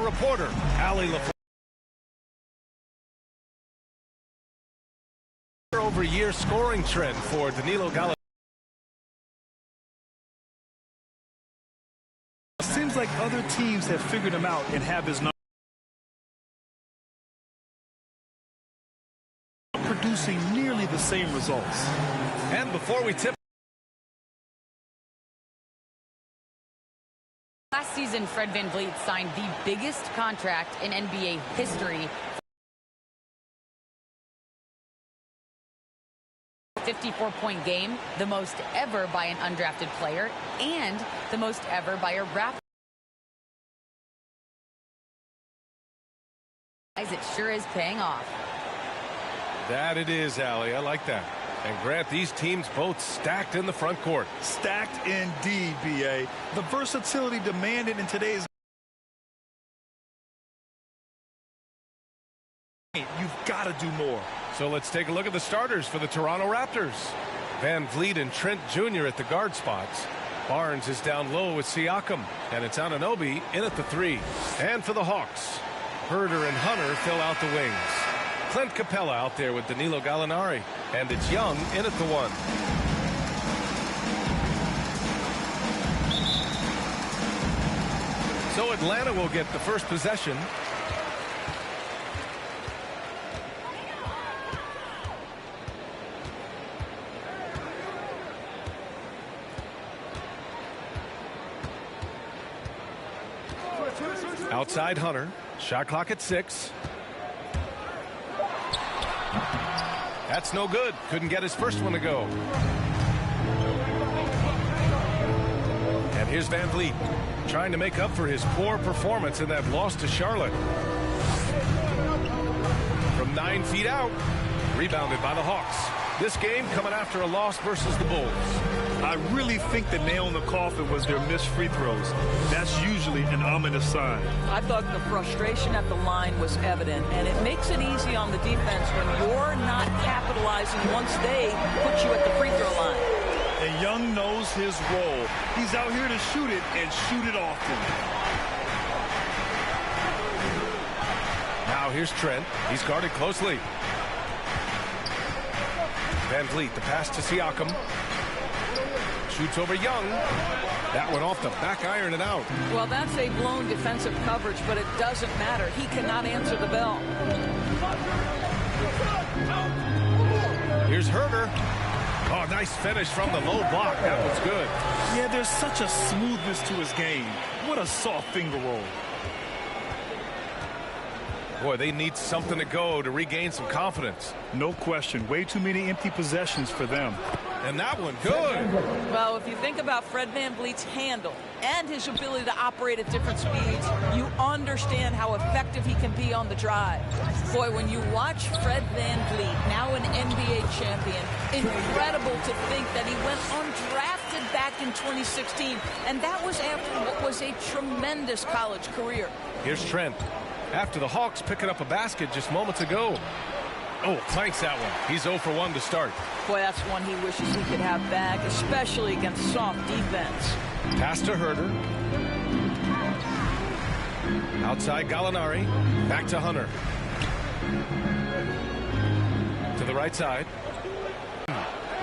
our reporter, Allie LaFleur. Over year scoring trend for Danilo Gallinari. Seems like other teams have figured him out and have his number. Producing nearly the same results. And before we tip. Last season, Fred VanVleet signed the biggest contract in NBA history. 54-point game, the most ever by an undrafted player, and the most ever by a Raptors. It sure is paying off. That it is, Allie. I like that. And Grant, these teams both stacked in the front court. Stacked indeed, B.A. The versatility demanded in today's game. You've got to do more. So let's take a look at the starters for the Toronto Raptors. VanVleet and Trent Jr. at the guard spots. Barnes is down low with Siakam. And it's Anunoby in at the 3. And for the Hawks, Herder and Hunter fill out the wings. Clint Capella out there with Danilo Gallinari. And it's Young in at the 1. So Atlanta will get the first possession. Outside Hunter. Shot clock at 6. That's no good. Couldn't get his first one to go. And here's VanVleet trying to make up for his poor performance in that loss to Charlotte. From 9 feet out. Rebounded by the Hawks. This game coming after a loss versus the Bulls. I really think the nail in the coffin was their missed free throws. That's usually an ominous sign. I thought the frustration at the line was evident, and it makes it easy on the defense when you're not capitalizing once they put you at the free throw line. And Young knows his role. He's out here to shoot it and shoot it often. Now here's Trent. He's guarded closely. VanVleet, the pass to Siakam. Shoots over Young. That one off the back iron and out. Well, that's a blown defensive coverage, but it doesn't matter. He cannot answer the bell. Here's Herder. Oh, nice finish from the low block. That was good. Yeah, there's such a smoothness to his game. What a soft finger roll. Boy, they need something to go to regain some confidence. No question. Way too many empty possessions for them. And that one, good. Well, if you think about Fred VanVleet's handle and his ability to operate at different speeds, you understand how effective he can be on the drive. Boy, when you watch Fred VanVleet, now an NBA champion, incredible to think that he went undrafted back in 2016, and that was after what was a tremendous college career. Here's Trent. After the Hawks picking up a basket just moments ago. Oh, clanks that one. He's 0 for 1 to start. Boy, that's one he wishes he could have back, especially against soft defense. Pass to Herder. Outside Gallinari. Back to Hunter. To the right side.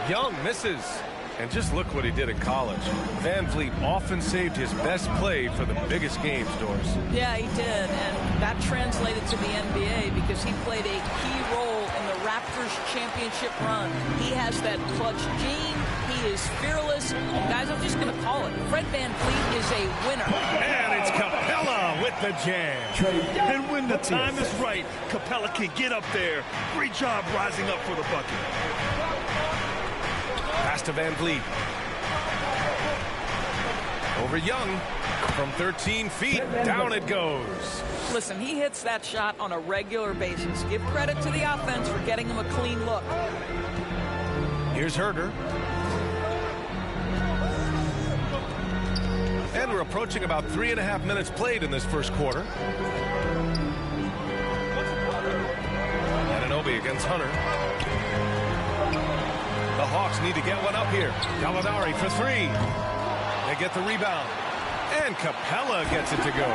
Young misses. And just look what he did in college. VanVleet often saved his best play for the biggest games, Doris. Yeah, he did. And that translated to the NBA because he played a key role in the Raptors championship run. He has that clutch gene. He is fearless. And guys, I'm just going to call it. Fred VanVleet is a winner. And it's Capella with the jam. And when the time is right, Capella can get up there. Great job rising up for the bucket. Pass to VanVleet. Over Young. From 13 feet, down it goes. Listen, he hits that shot on a regular basis. Give credit to the offense for getting him a clean look. Here's Herder. And we're approaching about 3.5 minutes played in this first quarter. Anunoby against Hunter. The Hawks need to get one up here. Gallinari for 3. They get the rebound. And Capella gets it to go.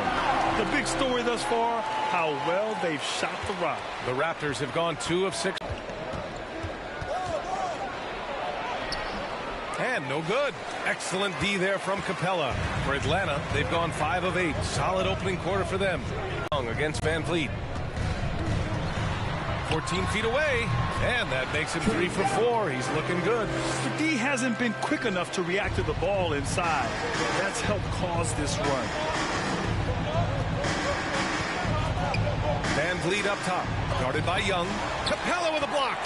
The big story thus far, how well they've shot the rock. The Raptors have gone 2 of 6. And no good. Excellent D there from Capella. For Atlanta, they've gone 5 of 8. Solid opening quarter for them. Young against Van Vliet. 14 feet away, and that makes him 3 for 4. He's looking good. The D hasn't been quick enough to react to the ball inside. That's helped cause this run. Van Vliet up top, guarded by Young. Capella with a block.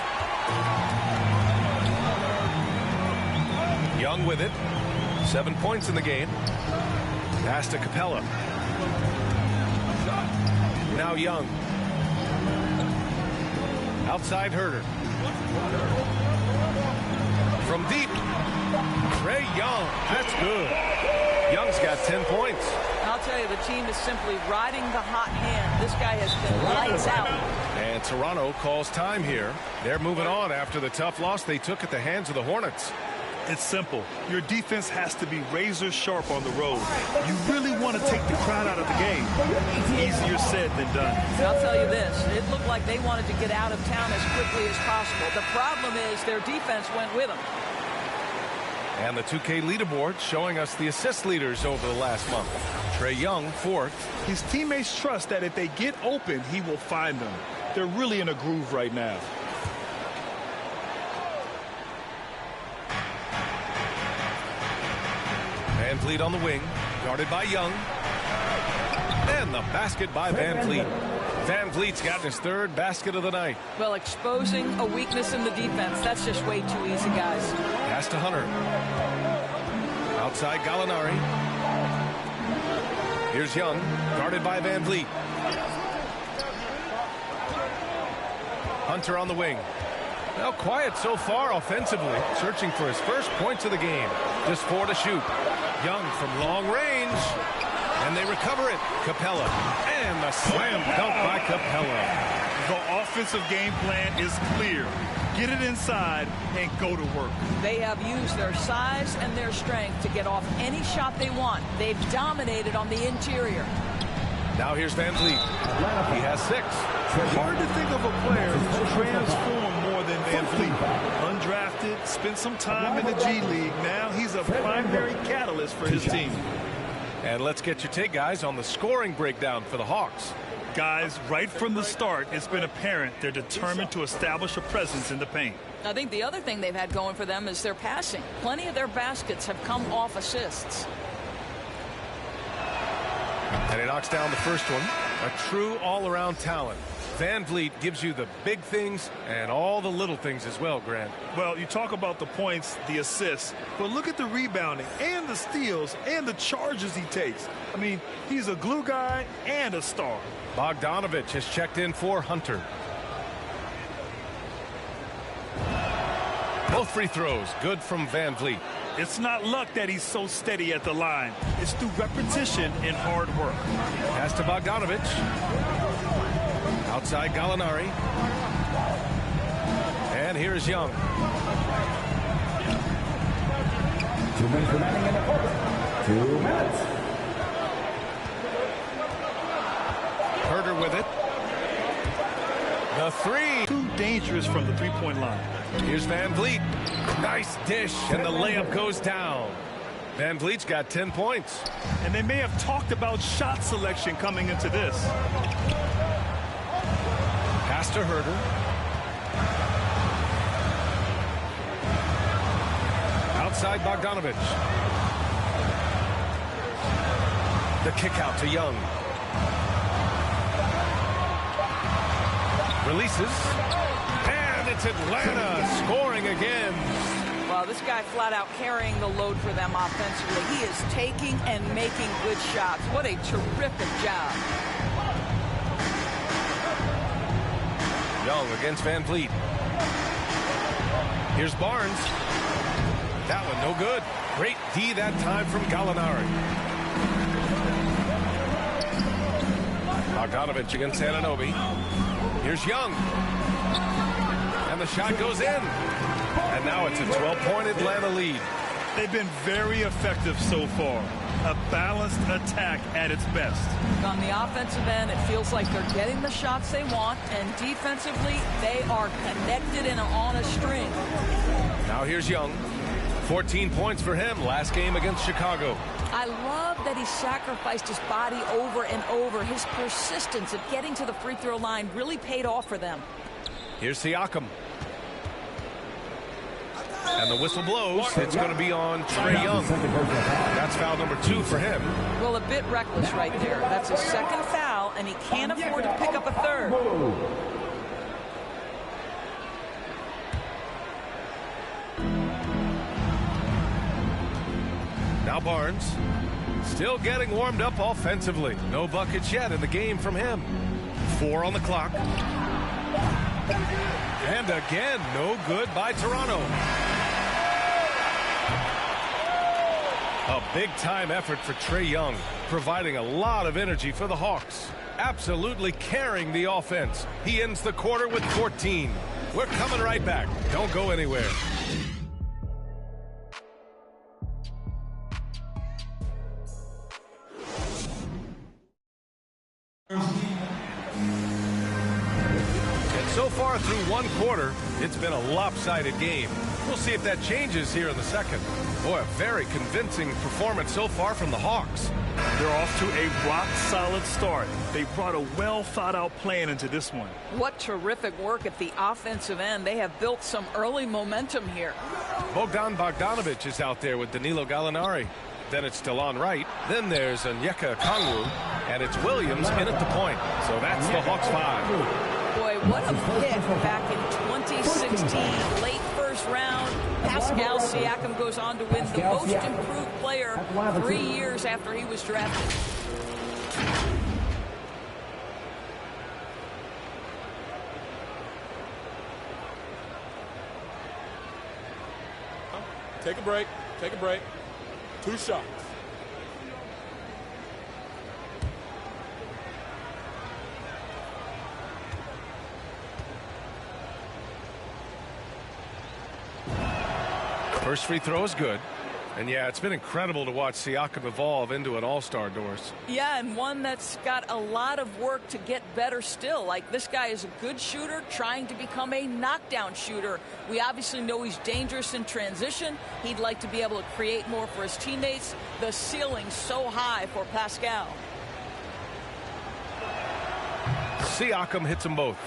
Young with it. 7 points in the game. Pass to Capella. Now Young. Outside Herter. From deep. Trae Young. That's good. Young's got 10 points. I'll tell you, the team is simply riding the hot hand. This guy has been lights out. And Toronto calls time here. They're moving on after the tough loss they took at the hands of the Hornets. It's simple. Your defense has to be razor sharp on the road. You really want to take the crowd out of the game. Easier said than done. I'll tell you this. It looked like they wanted to get out of town as quickly as possible. The problem is their defense went with them. And the 2K leaderboard showing us the assist leaders over the last month. Trae Young, 4th. His teammates trust that if they get open, he will find them. They're really in a groove right now. Van Vliet on the wing, guarded by Young. And the basket by Van Vliet. Van Vliet's gotten his 3rd basket of the night. Well, exposing a weakness in the defense, that's just way too easy, guys. Pass to Hunter. Outside Gallinari. Here's Young, guarded by Van Vliet. Hunter on the wing. Now quiet so far offensively, searching for his first points of the game. Just 4 to shoot. Young from long range. And they recover it. Capella. And the slam dunk by Capella. The offensive game plan is clear. Get it inside and go to work. They have used their size and their strength to get off any shot they want. They've dominated on the interior. Now here's Van Vliet. He has 6. Hard to think of a player who's transformed more than Van Vliet. Undrafted, spent some time in the G League. Now he's a primary catalyst for his team. And let's get your take, guys, on the scoring breakdown for the Hawks. Guys, right from the start, it's been apparent they're determined to establish a presence in the paint. I think the other thing they've had going for them is their passing. Plenty of their baskets have come off assists. And he knocks down the first one. A true all-around talent. Van Vliet gives you the big things and all the little things as well, Grant. Well, you talk about the points, the assists, but look at the rebounding and the steals and the charges he takes. I mean, he's a glue guy and a star. Bogdanovich has checked in for Hunter. Both free throws good from Van Vliet. It's not luck that he's so steady at the line. It's through repetition and hard work. Pass to Bogdanovich. Outside Gallinari. And here's Young. 2 minutes remaining in the quarter. 2 minutes. Herter with it. The 3. Too dangerous from the three-point line. Here's Van Vliet. Nice dish, and the layup goes down. Van Vliet's got 10 points. And they may have talked about shot selection coming into this. Pass to Herter. Outside Bogdanovich. The kick out to Young. Releases. And it's Atlanta scoring again. Well, this guy flat out carrying the load for them offensively. He is taking and making good shots. What a terrific job. Young against Van Vliet. Here's Barnes. That one no good. Great D that time from Gallinari. Bogdanovich against Anunoby. Here's Young. And the shot goes in. And now it's a 12-point Atlanta lead. They've been very effective so far. A balanced attack at its best. On the offensive end, it feels like they're getting the shots they want, and defensively, they are connected and on a string. Now here's Young. 14 points for him last game against Chicago. I love that he sacrificed his body over and over. His persistence at getting to the free throw line really paid off for them. Here's Siakam. And the whistle blows. It's going to be on Trae Young. That's foul number 2 for him. Well, a bit reckless right there. That's his second foul, and he can't afford to pick up a third. Now Barnes. Still getting warmed up offensively. No buckets yet in the game from him. 4 on the clock. And again, no good by Toronto. A big-time effort for Trae Young, providing a lot of energy for the Hawks. Absolutely carrying the offense. He ends the quarter with 14. We're coming right back. Don't go anywhere. And so far through one quarter, it's been a lopsided game. We'll see if that changes here in the second. Boy, a very convincing performance so far from the Hawks. They're off to a rock-solid start. They brought a well-thought-out plan into this one. What terrific work at the offensive end. They have built some early momentum here. Bogdan Bogdanovic is out there with Danilo Gallinari. Then it's Delon Wright. Then there's Onyeka Okongwu. And it's Williams in at the point. So that's the Hawks 5. Boy, what a pick back in 2016. Late first round. Pascal Siakam goes on to win the most improved player 3 years after he was drafted. Take a break. Take a break. 2 shots. First free throw is good. And yeah, it's been incredible to watch Siakam evolve into an all-star, Doris. Yeah, and one that's got a lot of work to get better still. Like, this guy is a good shooter trying to become a knockdown shooter. We obviously know he's dangerous in transition. He'd like to be able to create more for his teammates. The ceiling's so high for Pascal. Siakam hits them both.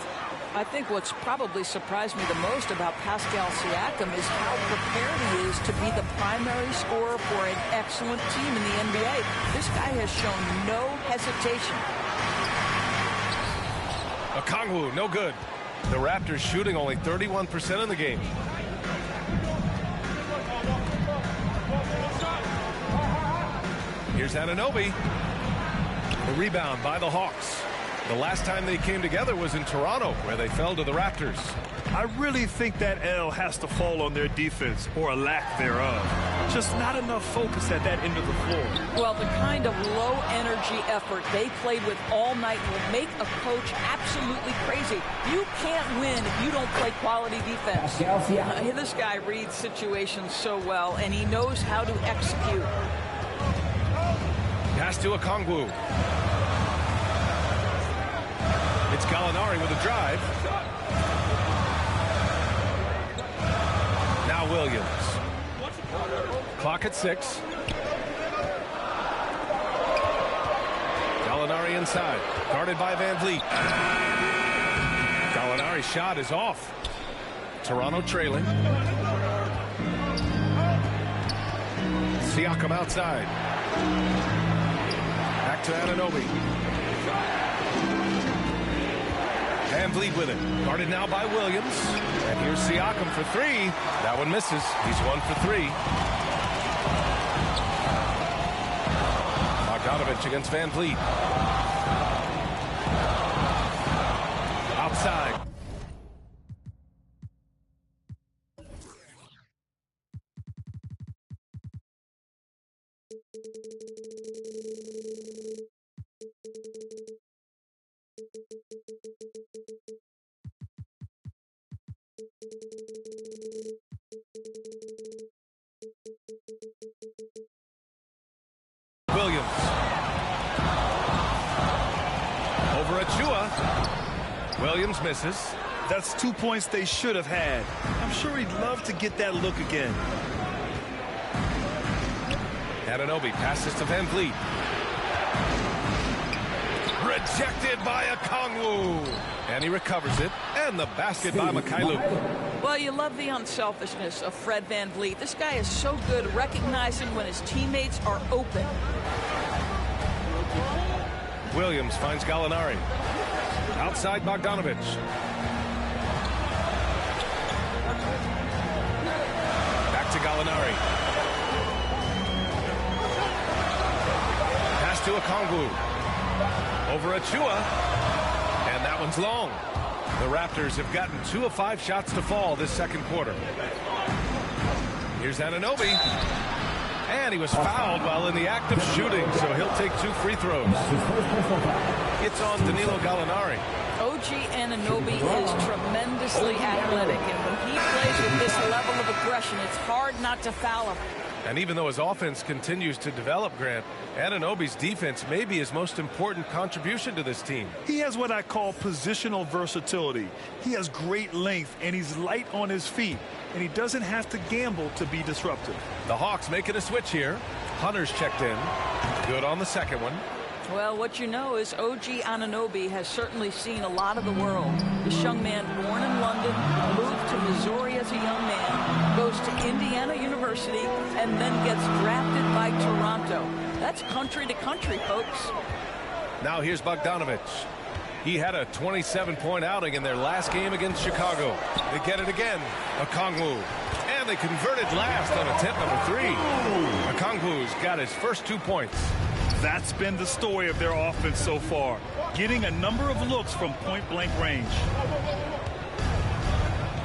I think what's probably surprised me the most about Pascal Siakam is how prepared he is to be the primary scorer for an excellent team in the NBA. This guy has shown no hesitation. Okongwu, no good. The Raptors shooting only 31% in the game. Here's Anunoby. The rebound by the Hawks. The last time they came together was in Toronto, where they fell to the Raptors. I really think that L has to fall on their defense, or a lack thereof. Just not enough focus at that end of the floor. Well, the kind of low-energy effort they played with all night will make a coach absolutely crazy. You can't win if you don't play quality defense. This guy reads situations so well, and he knows how to execute. Pass to Okongwu. It's Gallinari with a drive. Now Williams. Clock at 6. Gallinari inside. Guarded by Van Vliet. Gallinari's shot is off. Toronto trailing. Siakam outside. Back to Anunoby. Van Vliet with it. Guarded now by Williams. And here's Siakam for 3. That one misses. He's 1 for 3. Bogdanovic against Van Vliet. Outside. Achua. Williams misses. That's 2 points they should have had. I'm sure he'd love to get that look again. Anunoby passes to Van Vliet. Rejected by Okongwu. And he recovers it. And the basket by Mikhailuk. Well, you love the unselfishness of Fred Van Vliet. This guy is so good recognizing when his teammates are open. Williams finds Gallinari. Outside Bogdanovich. Back to Gallinari. Pass to Okongwu. Over Achua. And that one's long. The Raptors have gotten 2 of 5 shots to fall this second quarter. Here's Anunoby. And he was fouled while in the act of shooting, so he'll take 2 free throws. It's on Danilo Gallinari. OG Anunoby is tremendously athletic, and when he plays with this level of aggression, it's hard not to foul him. And even though his offense continues to develop, Grant, Anunoby's defense may be his most important contribution to this team. He has what I call positional versatility. He has great length, and he's light on his feet, and he doesn't have to gamble to be disruptive. The Hawks making a switch here. Hunter's checked in. Good on the second one. Well, what you know is OG Anunoby has certainly seen a lot of the world. This young man, born in London, moved to Missouri as a young man, goes to Indiana University, and then gets drafted by Toronto. That's country to country, folks. Now here's Bogdanovich. He had a 27-point outing in their last game against Chicago. They get it again. Okongwu. And they converted last on attempt number 3. Okongwu's got his first 2 points. That's been the story of their offense so far, getting a number of looks from point-blank range.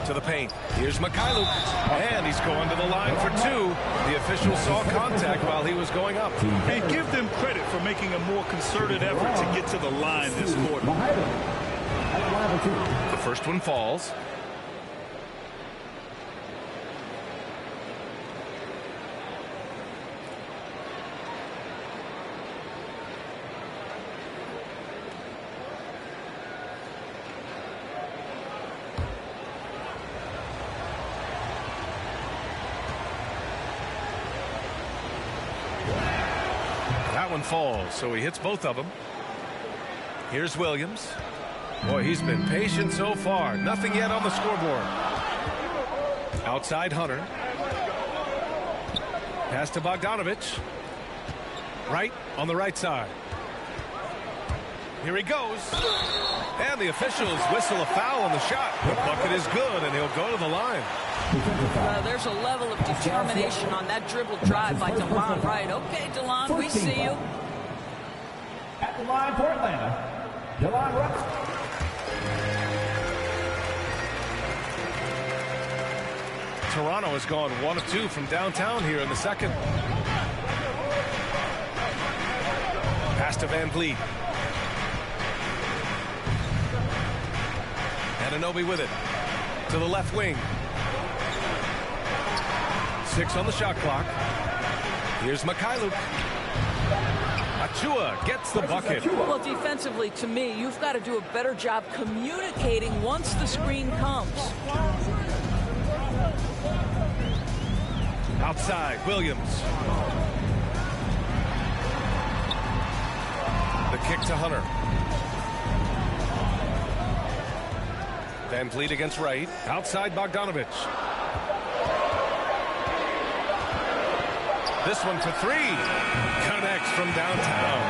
To the paint. Here's Mikhailuk. And he's going to the line for 2. The official saw contact while he was going up. And give them credit for making a more concerted effort to get to the line this quarter. The first one falls. That one falls, so he hits both of them. Here's Williams. Boy, he's been patient so far. Nothing yet on the scoreboard. Outside Hunter. Pass to Bogdanovich. Right on the right side. Here he goes. And the officials whistle a foul on the shot. The bucket is good, and he'll go to the line. There's a level of determination on that dribble drive by DeLon Wright. Okay, DeLon, we see you. At the line for Atlanta, DeLon Wright. Toronto has gone 1 of 2 from downtown here in the second. Pass to Van Vliet. Anunoby with it. To the left wing. 6 on the shot clock. Here's Mikhailuk. Achua gets the bucket. Well, defensively, to me, you've got to do a better job communicating once the screen comes. Outside, Williams. The kick to Hunter. Van Vliet against Wright. Outside Bogdanovich. This one for 3. Connects from downtown.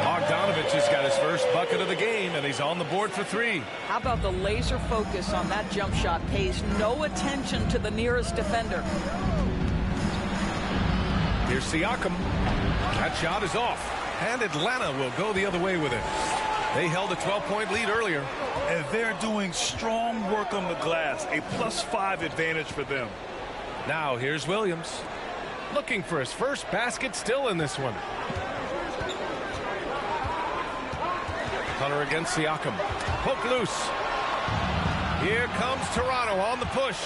Bogdanovich has got his first bucket of the game, and he's on the board for 3. How about the laser focus on that jump shot? Pays no attention to the nearest defender. Here's Siakam. That shot is off. And Atlanta will go the other way with it. They held a 12-point lead earlier. And they're doing strong work on the glass. A +5 advantage for them. Now here's Williams. Looking for his first basket still in this one. Hunter against Siakam. Hook loose. Here comes Toronto on the push.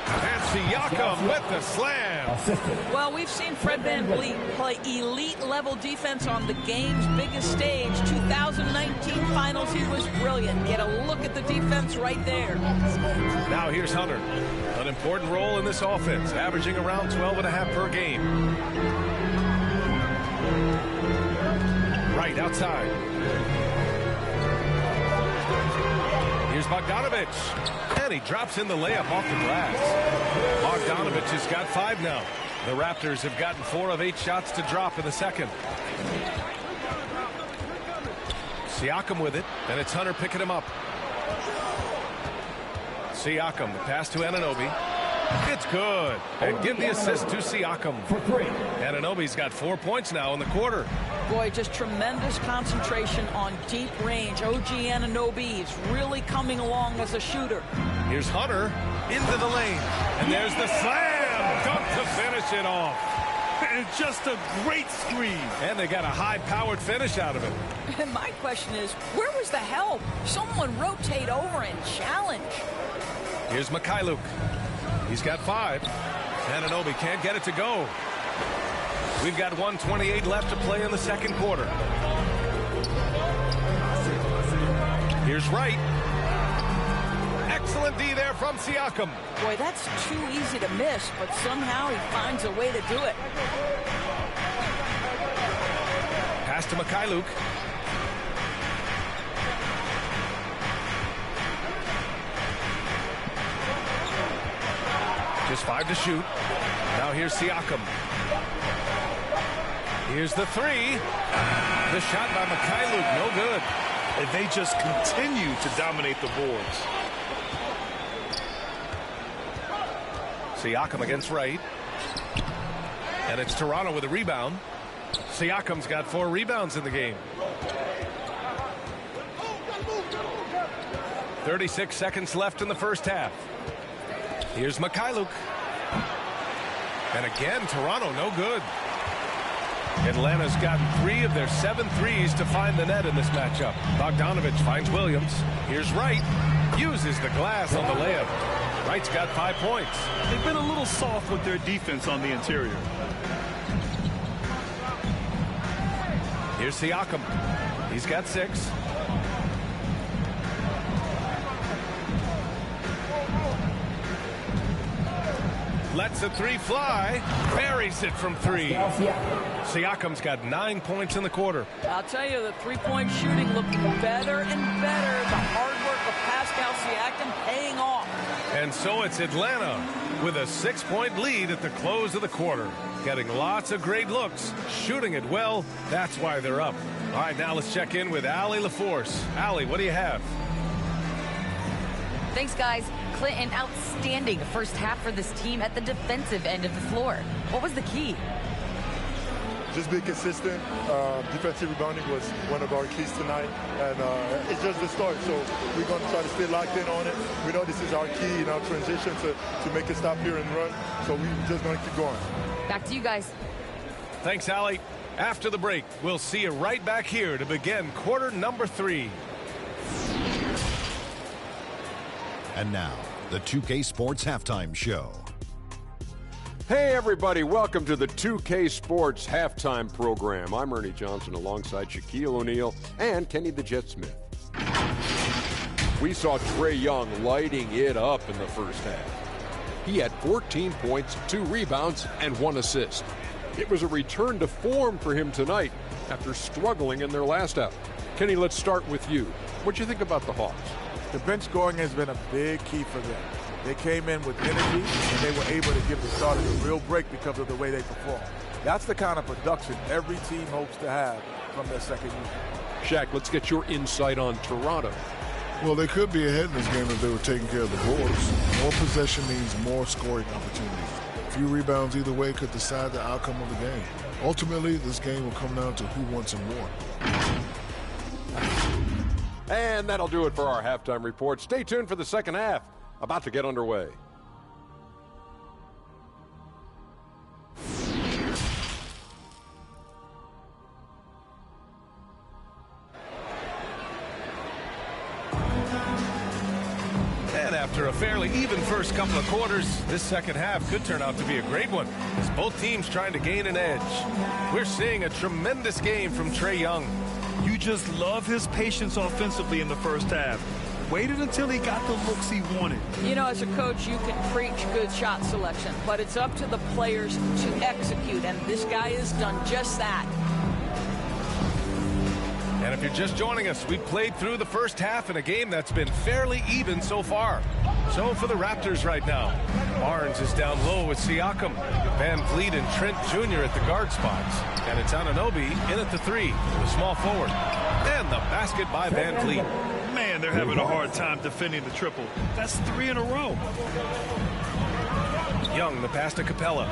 And Siakam with the slam. Well, we've seen Fred VanVleet play elite-level defense on the game's biggest stage. 2019 Finals, he was brilliant. Get a look at the defense right there. Now here's Hunter. An important role in this offense, averaging around 12.5 per game. Right outside. Here's Bogdanovich. And he drops in the layup off the glass. Bogdanovich has got 5 now. The Raptors have gotten 4 of 8 shots to drop in the second. Siakam with it, and it's Hunter picking him up. Siakam, the pass to Anunoby. It's good. And give the assist to Siakam. Anunoby's got 4 points now in the quarter. Boy, just tremendous concentration on deep range. OG Anunoby is really coming along as a shooter. Here's Hunter into the lane. And there's the slam. Dunk to finish it off. And just a great screen. And they got a high-powered finish out of it. And my question is, where was the help? Someone rotate over and challenge. Here's Mikhailuk. He's got 5. Anunoby can't get it to go. We've got 1:28 left to play in the second quarter. Here's Wright. Excellent D there from Siakam. Boy, that's too easy to miss, but somehow he finds a way to do it. Pass to Mikhailuk. Just 5 to shoot. Now here's Siakam. Here's the 3. The shot by Mikhailuk, no good. And they just continue to dominate the boards. Siakam against Wright. And it's Toronto with a rebound. Siakam's got 4 rebounds in the game. 36 seconds left in the first half. Here's Mikhailuk. And again, Toronto no good. Atlanta's gotten 3 of their 7 threes to find the net in this matchup. Bogdanovich finds Williams. Here's Wright. Uses the glass on the layup. Wright's got 5 points. They've been a little soft with their defense on the interior. Here's Siakam. He's got 6. Lets the 3 fly. Buries it from 3. Siakam's got 9 points in the quarter. I'll tell you, the three-point shooting looking better and better. The hard work of Pascal Siakam paying off. And so it's Atlanta with a 6-point lead at the close of the quarter. Getting lots of great looks, shooting it well. That's why they're up. All right, now let's check in with Allie LaForce. Allie, what do you have? Thanks, guys. Clint, an outstanding first half for this team at the defensive end of the floor. What was the key? Just be consistent. Defensive rebounding was one of our keys tonight, and it's just the start. So we're going to try to stay locked in on it. We know this is our key in our transition to make it stop here and run. So we're just going to keep going. Back to you guys. Thanks, Allie. After the break, we'll see you right back here to begin quarter number 3. And now, the 2K Sports Halftime Show. Hey, everybody. Welcome to the 2K Sports Halftime Program. I'm Ernie Johnson alongside Shaquille O'Neal and Kenny the Jet Smith. We saw Trae Young lighting it up in the first half. He had 14 points, 2 rebounds, and 1 assist. It was a return to form for him tonight after struggling in their last out. Kenny, let's start with you. What do you think about the Hawks? The bench scoring has been a big key for them. They came in with energy, and they were able to give the starters a real break because of the way they performed. That's the kind of production every team hopes to have from their second unit. Shaq, let's get your insight on Toronto. Well, they could be ahead in this game if they were taking care of the boards. More possession means more scoring opportunities. A few rebounds either way could decide the outcome of the game. Ultimately, this game will come down to who wants it more. And that'll do it for our halftime report. Stay tuned for the second half, about to get underway. And after a fairly even first couple of quarters, this second half could turn out to be a great one, as both teams trying to gain an edge. We're seeing a tremendous game from Trae Young. You just love his patience offensively in the first half. Waited until he got the looks he wanted. You know, as a coach, you can preach good shot selection, but it's up to the players to execute, and this guy has done just that. And if you're just joining us, we played through the first half in a game that's been fairly even so far. So for the Raptors right now, Barnes is down low with Siakam, Van Vliet and Trent Jr. at the guard spots, and it's Anunoby in at the 3, the small forward. And the basket by Van Vliet. Man, they're having a hard time defending the triple. That's 3 in a row. Young, the pass to Capella.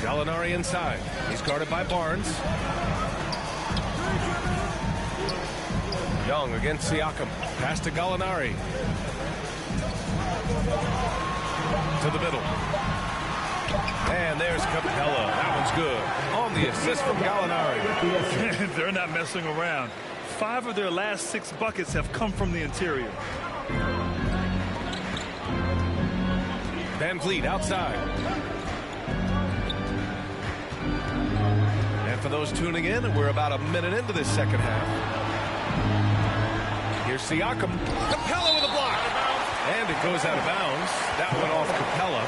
Gallinari inside. He's guarded by Barnes. Young against Siakam. Pass to Gallinari. To the middle. And there's Capella. That one's good. On the assist from Gallinari. They're not messing around. 5 of their last 6 buckets have come from the interior. Van Vliet outside. And for those tuning in, we're about a minute into this second half. Here's Siakam. Capella with a block. And it goes out of bounds. That went off Capella.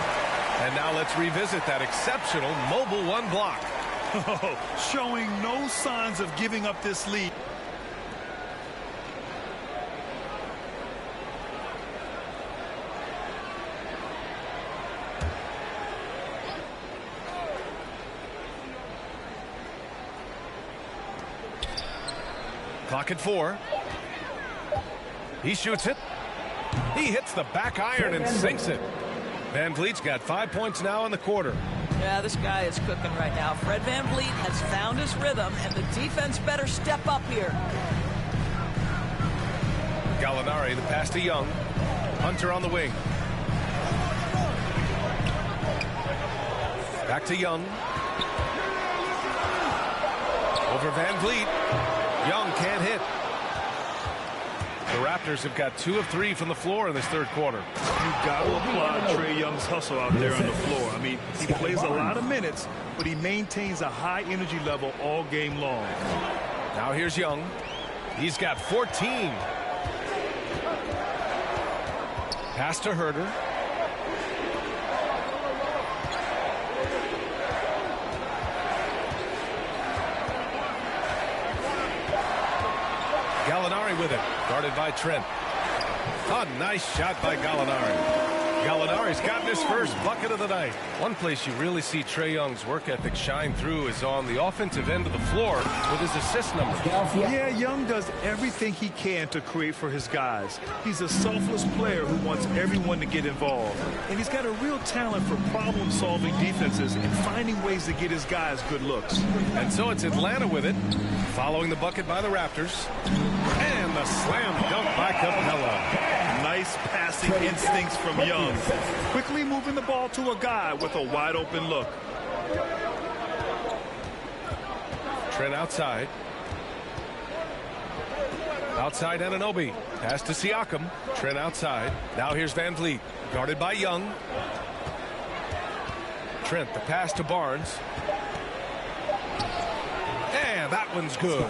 And now let's revisit that exceptional mobile 1 block. Showing no signs of giving up this lead. Clock at 4. He shoots it. He hits the back iron and sinks it. Van Vliet's got 5 points now in the quarter. Yeah, this guy is cooking right now. Fred Van Vliet has found his rhythm, and the defense better step up here. Gallinari, the pass to Young. Hunter on the wing. Back to Young. Over Van Vliet. Young can't hit. The Raptors have got 2 of 3 from the floor in this third quarter. You've got to applaud Trae Young's hustle out there on the floor. I mean, he plays a lot of minutes, but he maintains a high energy level all game long. Now here's Young. He's got 14. Pass to Herter. Gallinari with it, guarded by Trent. A nice shot by Gallinari. Gallinari's gotten his first bucket of the night. One place you really see Trae Young's work ethic shine through is on the offensive end of the floor with his assist numbers. Yeah, Young does everything he can to create for his guys. He's a selfless player who wants everyone to get involved. And he's got a real talent for problem-solving defenses and finding ways to get his guys good looks. And so it's Atlanta with it, following the bucket by the Raptors. And the slam dunk by Capella. Nice passing instincts from Young. Quickly moving the ball to a guy with a wide open look. Trent outside. Outside Anunoby. Pass to Siakam. Trent outside. Now here's Van Vliet. Guarded by Young. Trent, the pass to Barnes. And that one's good.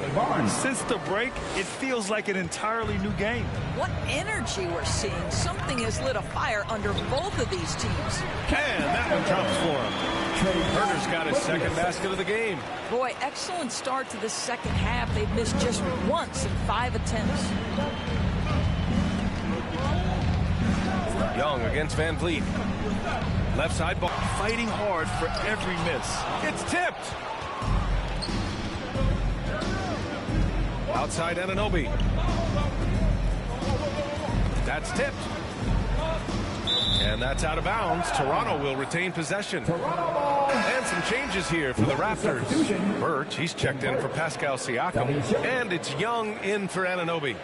Since the break, it feels like an entirely new game. What energy we're seeing. Something has lit a fire under both of these teams. And that one drops for him. Herter's got his second basket of the game. Boy, excellent start to the second half. They've missed just once in 5 attempts. Young against Van Vliet. Left side ball. Fighting hard for every miss. It's tipped. Outside Anunoby. That's tipped. And that's out of bounds. Toronto will retain possession. And some changes here for the Raptors. Birch, he's checked in for Pascal Siakam. And it's Young in for Anunoby.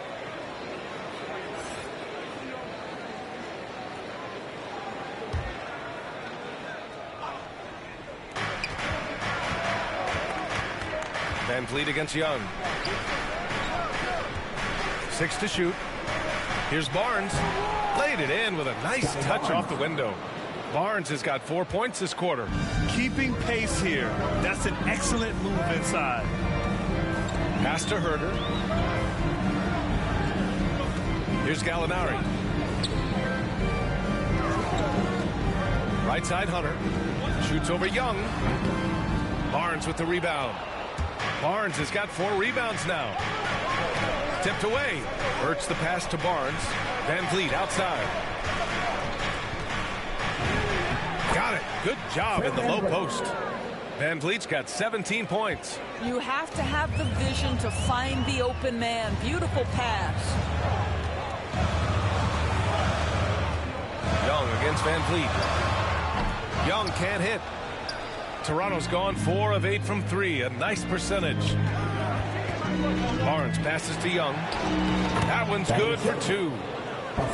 Van Vliet against Young. 6 to shoot. Here's Barnes. Laid it in with a nice touch off the window. Barnes has got 4 points this quarter. Keeping pace here. That's an excellent move inside. Pass to Herder. Here's Gallinari. Right side Hunter. Shoots over Young. Barnes with the rebound. Barnes has got 4 rebounds now. Tipped away. Hurts the pass to Barnes. Van Vliet outside. Got it. Good job in the low post. Van Vliet's got 17 points. You have to have the vision to find the open man. Beautiful pass. Young against Van Vliet. Young can't hit. Toronto's gone 4 of 8 from 3. A nice percentage. Barnes passes to Young. That one's good for 2.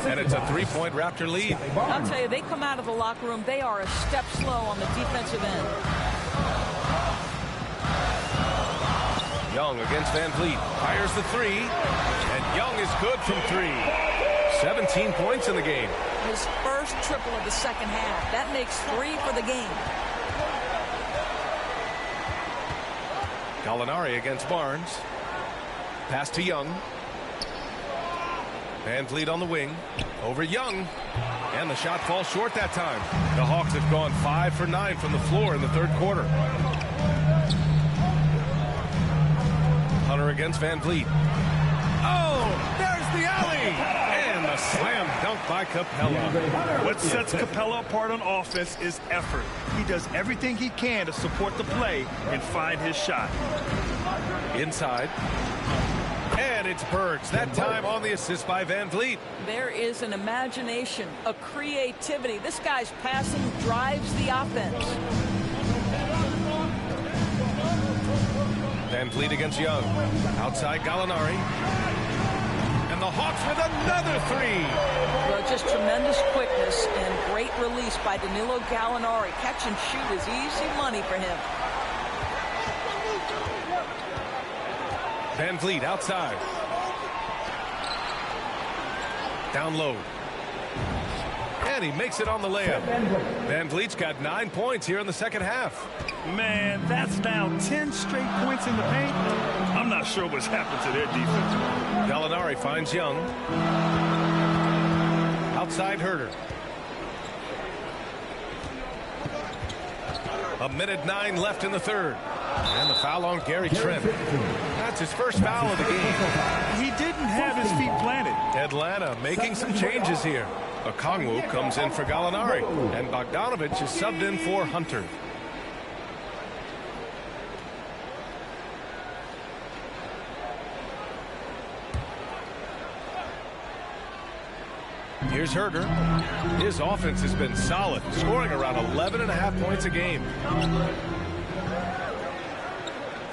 And it's a 3-point Raptor lead. I'll tell you, they come out of the locker room, they are a step slow on the defensive end. Young against Van Vliet. Fires the 3. And Young is good from 3. 17 points in the game. His first triple of the second half. That makes 3 for the game. Gallinari against Barnes. Pass to Young. Van Vliet on the wing. Over Young. And the shot falls short that time. The Hawks have gone 5 for 9 from the floor in the third quarter. Hunter against Van Vliet. Oh, there's the alley. And the slam dunk by Capella. What sets Capella apart on offense is effort. He does everything he can to support the play and find his shot. Inside. And it's Burks. That time on the assist by Van Vliet. There is an imagination, a creativity. This guy's passing drives the offense. Van Vliet against Young. Outside Gallinari. And the Hawks with another 3. Well, just tremendous quickness and great release by Danilo Gallinari. Catch and shoot is easy money for him. Van Vliet outside. Down low. And he makes it on the layup. Van Vliet's got 9 points here in the second half. Man, that's now 10 straight points in the paint. I'm not sure what's happened to their defense. Gallinari finds Young. Outside Herder. 1:09 left in the third. And the foul on Gary Trent. That's his first foul of the game. He didn't have his feet planted. Atlanta making some changes here. Okongwu comes in for Gallinari. And Bogdanovich is subbed in for Hunter. Here's Herder. His offense has been solid, scoring around 11.5 points a game.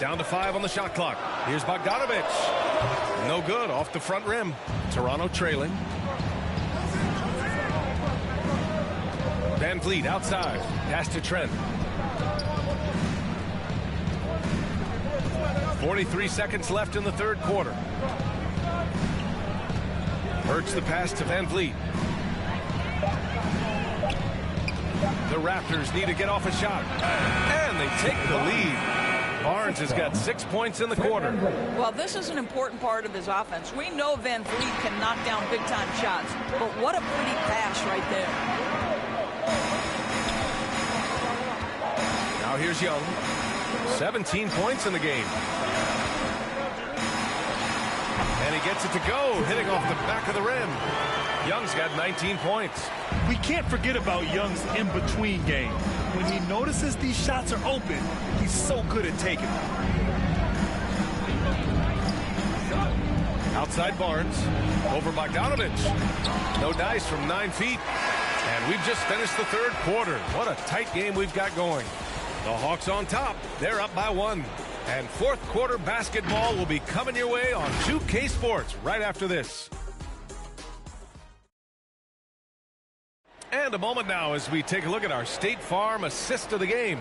Down to 5 on the shot clock. Here's Bogdanovich. No good off the front rim. Toronto trailing. Van Vliet outside. Pass to Trent. 43 seconds left in the third quarter. Hurts the pass to Van Vliet. The Raptors need to get off a shot. And they take the lead. Barnes has got 6 points in the quarter. Well, this is an important part of his offense. We know Van Vliet can knock down big-time shots, but what a pretty pass right there. Now here's Young. 17 points in the game. And he gets it to go, hitting off the back of the rim. Young's got 19 points. We can't forget about Young's in-between game. When he notices these shots are open, he's so good at taking them. Outside Barnes. Over Bogdanovich. No dice from 9 feet. And we've just finished the third quarter. What a tight game we've got going. The Hawks on top. They're up by 1. And fourth quarter basketball will be coming your way on 2K Sports right after this. And a moment now as we take a look at our State Farm assist of the game.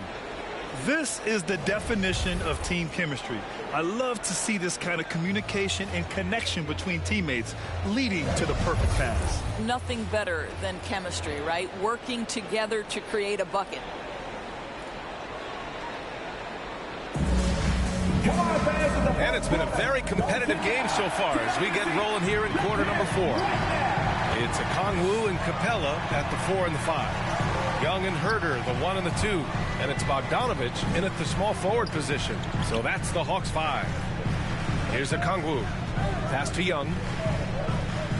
This is the definition of team chemistry. I love to see this kind of communication and connection between teammates leading to the perfect pass. Nothing better than chemistry, right? Working together to create a bucket. And it's been a very competitive game so far as we get rolling here in quarter number 4. It's Okongwu and Capella at the 4 and the 5. Young and Herder, the 1 and the 2. And it's Bogdanovich in at the small forward position. So that's the Hawks 5. Here's Okongwu. Pass to Young.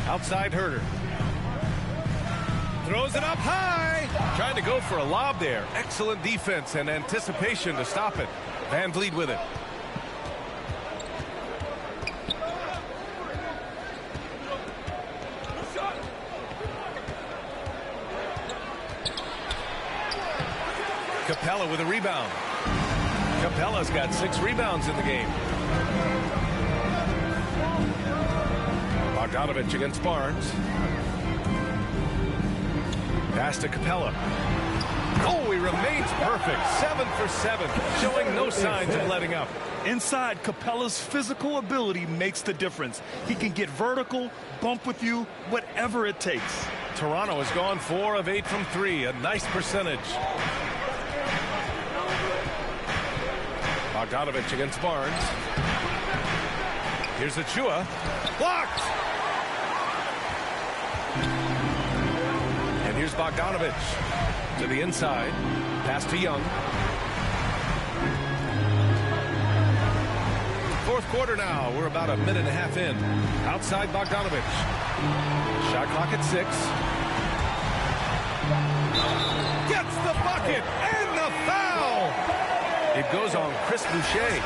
Outside Herder. Throws it up high. Trying to go for a lob there. Excellent defense and anticipation to stop it. Van Vliet with it. Capella with a rebound. Capella's got 6 rebounds in the game. Bogdanovich against Barnes. Pass to Capella. Oh, he remains perfect. 7 for 7, showing no signs of letting up. Inside, Capella's physical ability makes the difference. He can get vertical, bump with you, whatever it takes. Toronto has gone 4 of 8 from 3, a nice percentage. Bogdanovich against Barnes. Here's Achua. Blocked! And here's Bogdanovich to the inside. Pass to Young. Fourth quarter now. We're about a minute and a half in. Outside Bogdanovich. Shot clock at 6. Gets the bucket and the foul! It goes on Chris Boucher.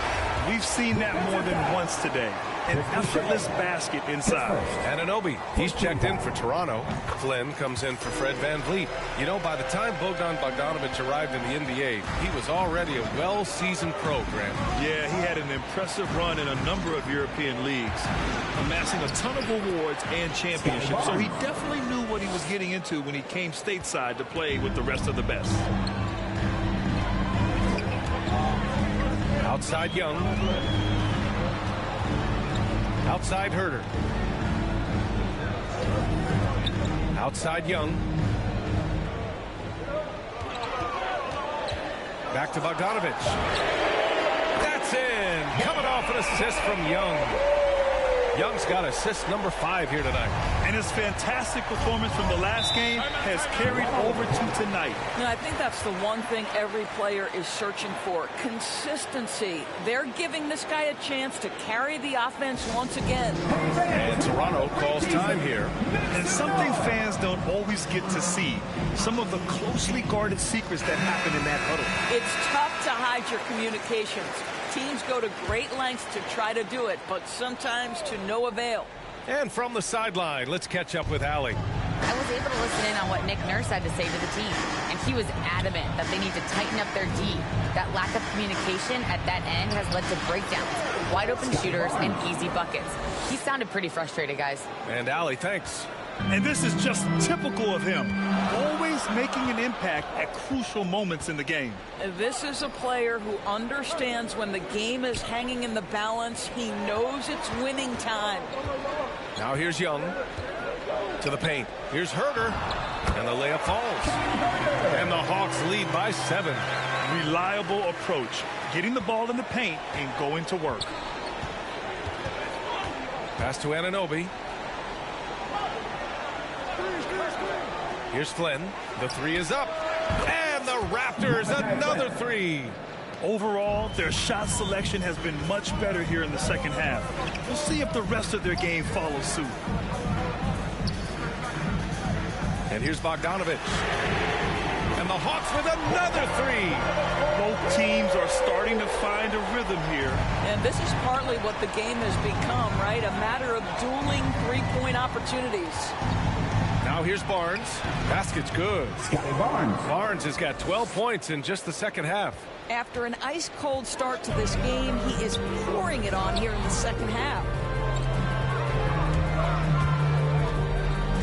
We've seen that more than once today. An effortless basket inside. Anunoby, he's checked in for Toronto. Flynn comes in for Fred Van Vliet. You know, by the time Bogdan Bogdanovich arrived in the NBA, he was already a well-seasoned pro, Grant. Yeah, he had an impressive run in a number of European leagues, amassing a ton of awards and championships. So he definitely knew what he was getting into when he came stateside to play with the rest of the best. Outside Young. Outside Herder. Outside Young. Back to Bogdanovich. That's in. Coming off an assist from Young. Young's got assist number 5 here tonight. And his fantastic performance from the last game has carried over to tonight. Now, I think that's the one thing every player is searching for. Consistency. They're giving this guy a chance to carry the offense once again. And Toronto calls time here. And something fans don't always get to see. Some of the closely guarded secrets that happen in that huddle. It's tough to hide your communications. Teams go to great lengths to try to do it, but sometimes to no avail. And from the sideline, let's catch up with Allie. I was able to listen in on what Nick Nurse had to say to the team, and he was adamant that they need to tighten up their D. That lack of communication at that end has led to breakdowns, wide open shooters, and easy buckets. He sounded pretty frustrated, guys. And Allie, thanks. And this is just typical of him, always making an impact at crucial moments in the game. This is a player who understands when the game is hanging in the balance. He knows it's winning time. Now here's Young to the paint. Here's Herder, and the layup falls. And the Hawks lead by 7. Reliable approach, getting the ball in the paint and going to work. Pass to Anunoby. Here's Flynn. The 3 is up. And the Raptors, another 3. Overall, their shot selection has been much better here in the second half. We'll see if the rest of their game follows suit. And here's Bogdanovich. And the Hawks with another 3. Both teams are starting to find a rhythm here. And this is partly what the game has become, right? A matter of dueling three-point opportunities. Now here's Barnes. Basket's good. Barnes. Barnes has got 12 points in just the second half. After an ice-cold start to this game, he is pouring it on here in the second half.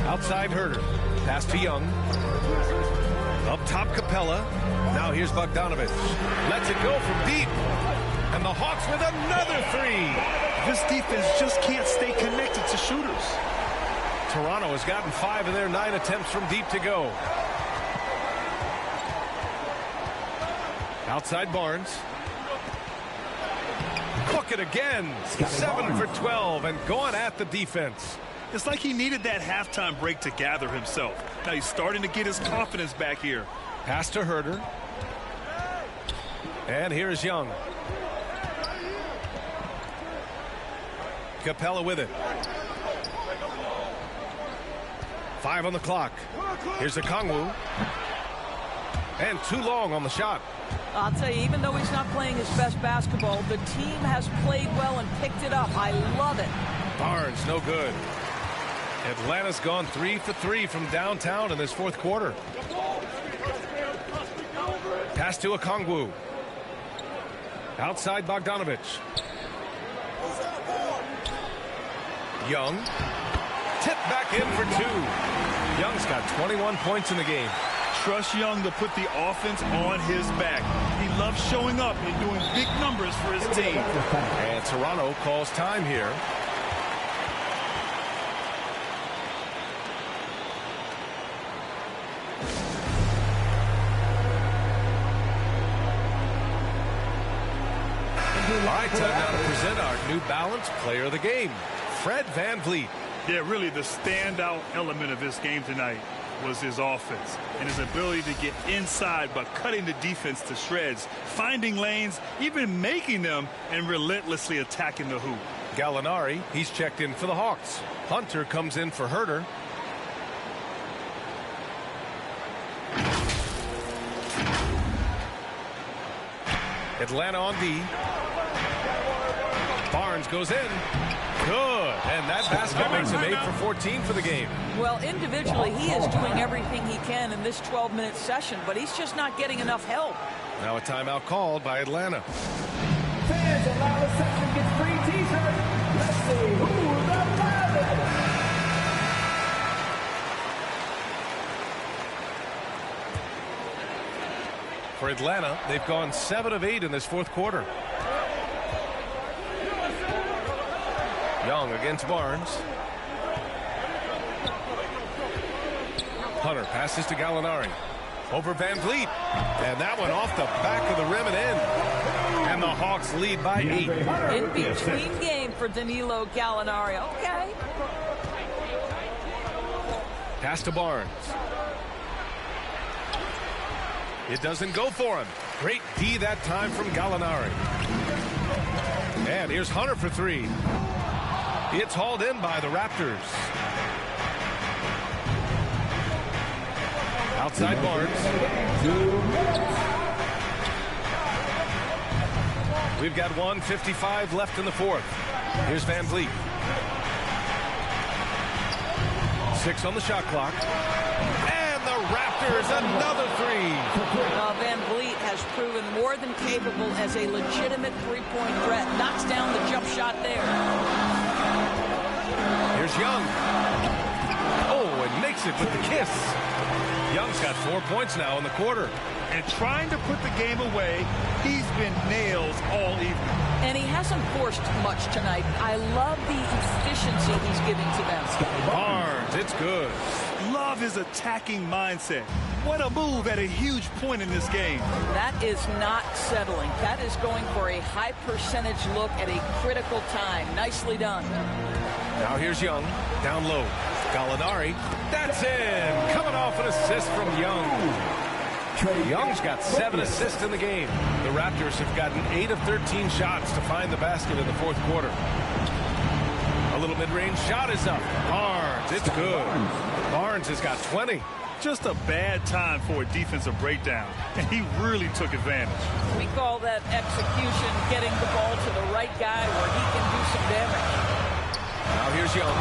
Outside Herder. Pass to Young. Up top, Capella. Now here's Bogdanovich. Lets it go from deep. And the Hawks with another three. This defense just can't stay connected to shooters. Toronto has gotten 5 of their 9 attempts from deep to go. Outside Barnes. Cook it again. 7 for 12 and going at the defense. It's like he needed that halftime break to gather himself. Now he's starting to get his confidence back here. Pass to Herter. And here's Young. Capella with it. 5 on the clock. Here's Okongwu. And too long on the shot. I'll tell you, even though he's not playing his best basketball, the team has played well and picked it up. I love it. Barnes, no good. Atlanta's gone 3 for 3 from downtown in this fourth quarter. Pass to Okongwu. Outside Bogdanovich. Young. Tip back in for 2. Young's got 21 points in the game. Trust Young to put the offense on his back. He loves showing up and doing big numbers for his team. And Toronto calls time here. All right, time now to present our New Balance Player of the Game, Fred VanVleet. Yeah, really the standout element of this game tonight was his offense and his ability to get inside by cutting the defense to shreds, finding lanes, even making them, and relentlessly attacking the hoop. Gallinari, he's checked in for the Hawks. Hunter comes in for Herter. Atlanta on D. Barnes goes in. Good. And that basket makes him 8 for 14 for the game. Well, individually, he is doing everything he can in this 12-minute session, but he's just not getting enough help. Now a timeout called by Atlanta. Fans, allow the section gets free t-shirt. Let's see who's alive. For Atlanta, they've gone 7 of 8 in this fourth quarter. Young against Barnes. Hunter passes to Gallinari. Over VanVleet. And that one off the back of the rim and in. And the Hawks lead by 8. In between game for Danilo Gallinari. Okay. Pass to Barnes. It doesn't go for him. Great D that time from Gallinari. And here's Hunter for 3. It's hauled in by the Raptors. Outside Barnes. We've got 1:55 left in the fourth. Here's VanVleet. 6 on the shot clock. And the Raptors another 3. VanVleet has proven more than capable as a legitimate three-point threat. Knocks down the jump shot there. Here's Young. Oh, and makes it with the kiss. Young's got 4 points now in the quarter. And trying to put the game away, he's been nails all evening. And he hasn't forced much tonight. I love the efficiency he's giving to them. Barnes, it's good. Love his attacking mindset. What a move at a huge point in this game. That is not settling. That is going for a high percentage look at a critical time. Nicely done. Now here's Young. Down low. Gallinari. That's in. Coming off an assist from Young. Young's got 7 assists in the game. The Raptors have gotten 8 of 13 shots to find the basket in the fourth quarter. A little mid-range shot is up. Barnes, it's good. Barnes has got 20. Just a bad time for a defensive breakdown, and he really took advantage. We call that execution, getting the ball to the right guy where he can do some damage. Now here's Young.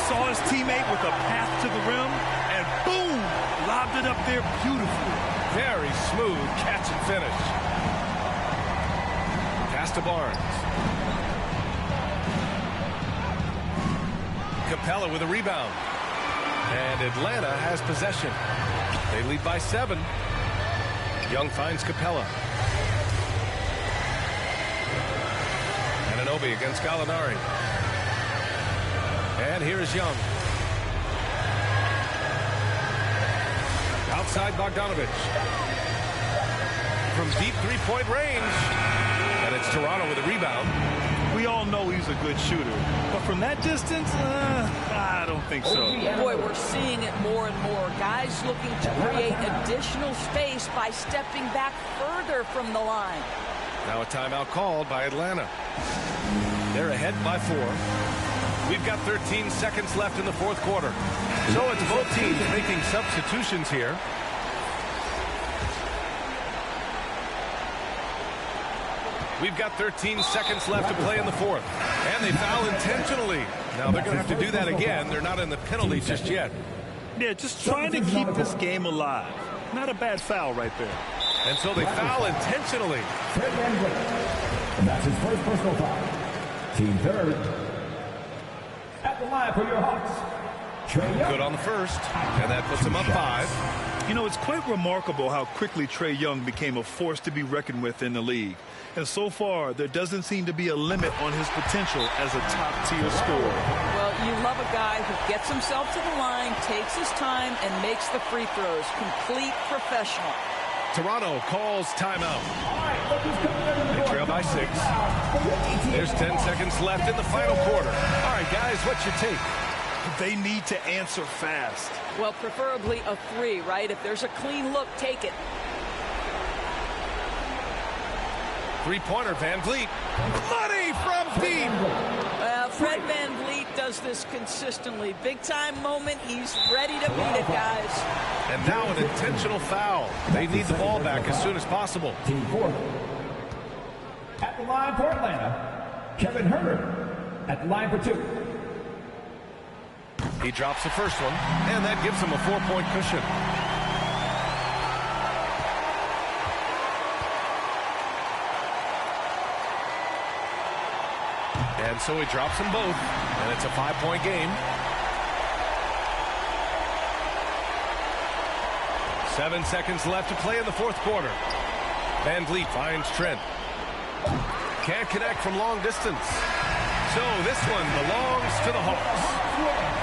Saw his teammate with a path to the rim, and boom, lobbed it up there beautifully. Very smooth catch and finish. Pass to Barnes. Capella with a rebound. And Atlanta has possession. They lead by 7. Young finds Capella. Anunoby against Gallinari. And here is Young. Outside Bogdanovich. From deep three-point range. And it's Toronto with a rebound. We all know he's a good shooter, but from that distance, I don't think so. Boy, we're seeing it more and more. Guys looking to create additional space by stepping back further from the line. Now a timeout called by Atlanta. They're ahead by 4. We've got 13 seconds left in the fourth quarter. So it's both teams making substitutions here. We've got 13 seconds left to play in the fourth. And they foul intentionally. Now they're going to have to do that again. They're not in the penalty just yet. Yeah, just trying to keep this game alive. Not a bad foul right there. And so they foul intentionally. That's his first personal foul. Team third. At the line for your Hawks. Good on the first. And that puts them up 5. You know, it's quite remarkable how quickly Trae Young became a force to be reckoned with in the league. And so far, there doesn't seem to be a limit on his potential as a top-tier scorer. Well, you love a guy who gets himself to the line, takes his time, and makes the free throws. Complete professional. Toronto calls timeout. They trail by 6. There's 10 seconds left in the final quarter. All right, guys, what's your take? They need to answer fast. Well, preferably a 3, right? If there's a clean look, take it. Three-pointer, Van Vliet. Money from deep. Fred Van Vliet does this consistently. Big-time moment. He's ready to beat it, guys. And now an intentional foul. They need the ball back as soon as possible. Team 4. At the line for Atlanta, Kevin Herter. At the line for 2. He drops the first one, and that gives him a 4-point cushion. And so he drops them both, and it's a 5-point game. 7 seconds left to play in the fourth quarter. Van Vliet finds Trent. Can't connect from long distance. So this one belongs to the Hawks.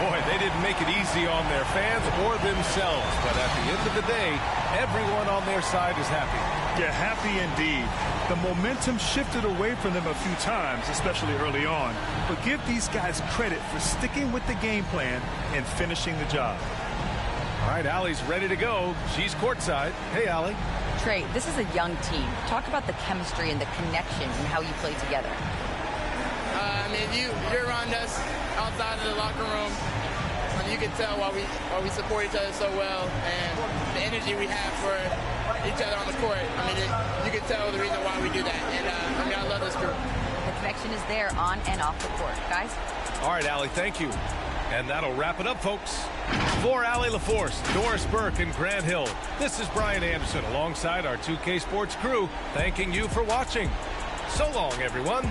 Boy, they didn't make it easy on their fans or themselves. But at the end of the day, everyone on their side is happy. Yeah, happy indeed. The momentum shifted away from them a few times, especially early on. But give these guys credit for sticking with the game plan and finishing the job. All right, Allie's ready to go. She's courtside. Hey, Allie. Trey, this is a young team. Talk about the chemistry and the connection and how you play together. I mean, you're around us outside of the locker room. You can tell why we support each other so well, and the energy we have for each other on the court. I mean, you can tell the reason why we do that. And I mean, I love this group. The connection is there on and off the court, guys. All right, Allie, thank you. And that'll wrap it up, folks. For Allie LaForce, Doris Burke, and Grant Hill, this is Brian Anderson alongside our 2K Sports crew, thanking you for watching. So long, everyone.